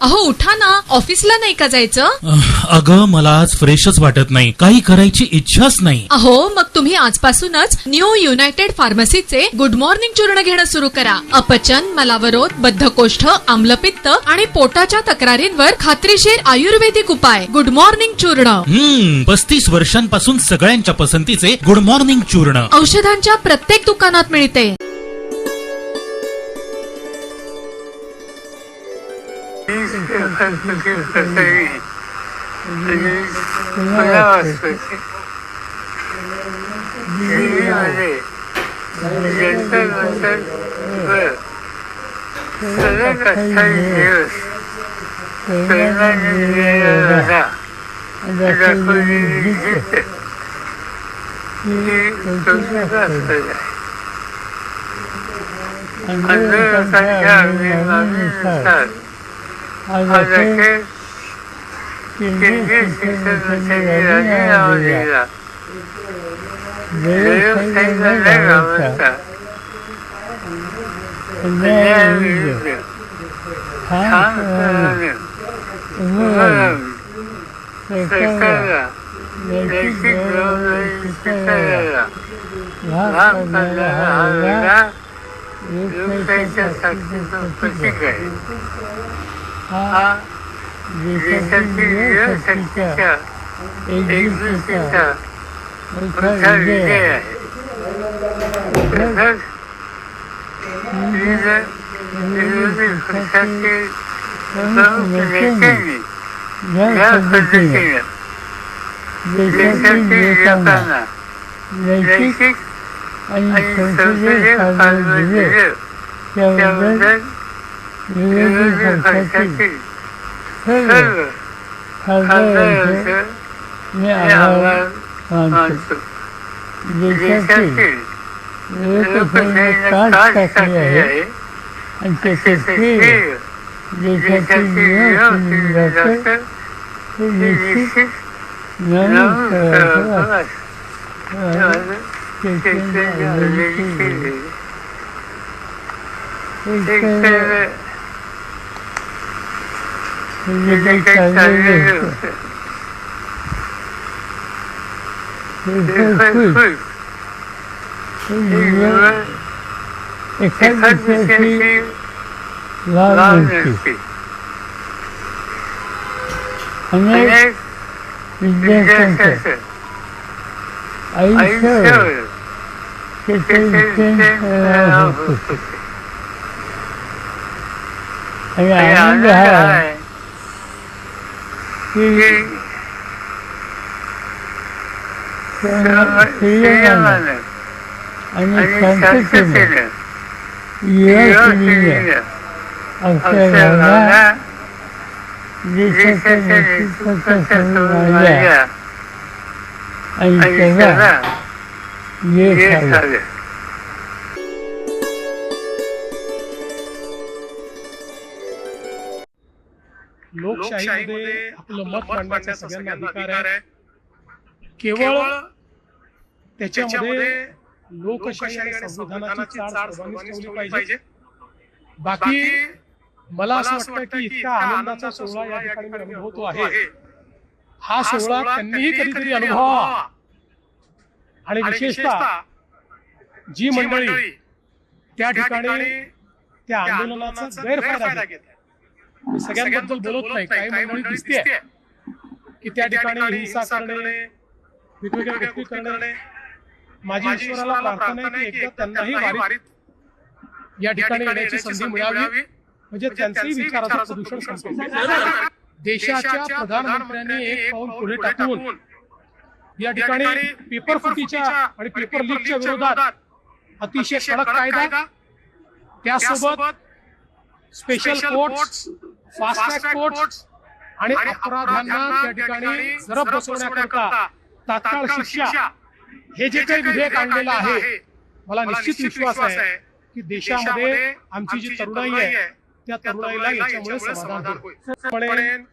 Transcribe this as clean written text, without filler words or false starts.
अहो उठा ना, ऑफिसला नाही का जायचं? अगं मला आज फ्रेशच वाटत नाही, काही करायची इच्छाच नाही. अहो मग तुम्ही आजपासूनच न्यू युनायटेड फार्मसीचे गुड मॉर्निंग चूर्ण घेणं सुरू करा. अपचन, मलावरोध, बद्धकोष्ठ, आम्लपित्त आणि पोटाच्या तक्रारींवर खात्रीशीर आयुर्वेदिक उपाय. गुड मॉर्निंग चूर्ण. 35 वर्षांपासून सगळ्यांच्या पसंतीचे गुड मॉर्निंग चूर्ण औषधांच्या प्रत्येक दुकानात मिळते. लोकशाहीमध्ये आपलं मत मांडण्याचा सगळ्यांना अधिकार आहे. केवळ त्याच्यामध्ये लोकशाही आणि संविधानाची चाड सर्वांनी ठेवली पाहिजे. बाकी मला असं वाटतं की इतका आनंदाचा सोहळा या ठिकाणी अनुभवतो आहे, हा सोहळा त्यांनीही कधीतरी अनुभवावा आणि विशेषतः जी मंडळी त्या ठिकाणी त्या आंदोलनाचा गैरफायदा घेत आहे, मी सगळ्यांबद्दल बोलत नाही, काही मंडळी दिसते की त्या ठिकाणी हिंसा करणे, वेगवेगळ्या गोष्टी करणे. माझी ईश्वराला प्रार्थना आहे की एकदा त्यांनाही वारीत या ठिकाणी येण्याची संधी मिळावी, म्हणजे त्यांचंही विचाराचं प्रदूषण संपेल. देशाच्या प्रधानमंत्र्यांनी एक पाऊल पुढे टाकून या ठिकाणी पेपर फुटीच्या आणि पेपर लीकच्या विरोधात अतिशय कडक कायदा, त्यासोबत special courts, fast track courts आणि अपराध्यांना त्या ठिकाणी जरब बसवण्याकरता तात्काळ शिक्षा, हे जे काही विधेयक आणलेलं आहे, मला निश्चित विश्वास आहे की देशामध्ये आमची जी तरुणाई आहे त्या तरुणाईला याच्यामुळे समाधान होईल.